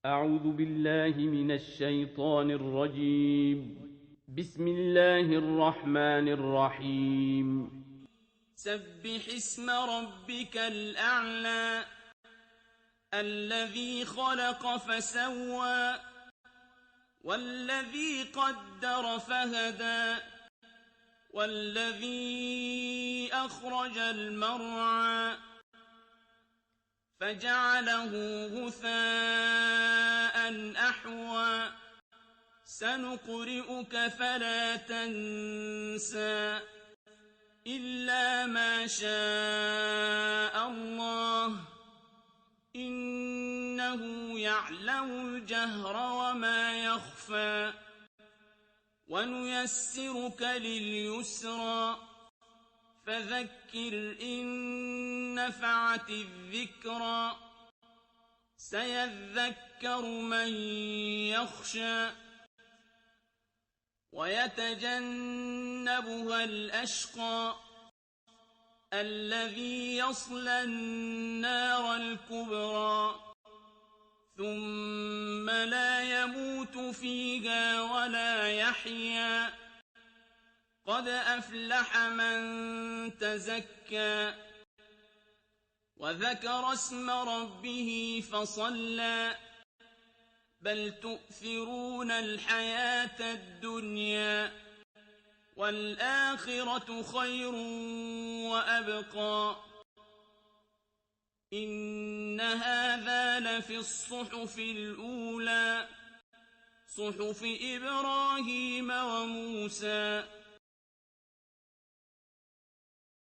أعوذ بالله من الشيطان الرجيم. بسم الله الرحمن الرحيم. سبح اسم ربك الأعلى الذي خلق فسوى والذي قدر فهدى والذي أخرج المرعى فجعله غثاء أحوى سنقرئك فلا تنسى إلا ما شاء الله إنه يعلم الجهر وما يخفى ونيسرك لليسرى فذكر إن نفعت الذكرى سيذكر من يخشى ويتجنبها الأشقى الذي يصلى النار الكبرى ثم لا يموت فيها ولا يحيا قد أفلح من تزكى وذكر اسم ربه فصلى بل تؤثرون الحياة الدنيا والآخرة خير وأبقى إن هذا لفي الصحف الأولى صحف إبراهيم وموسى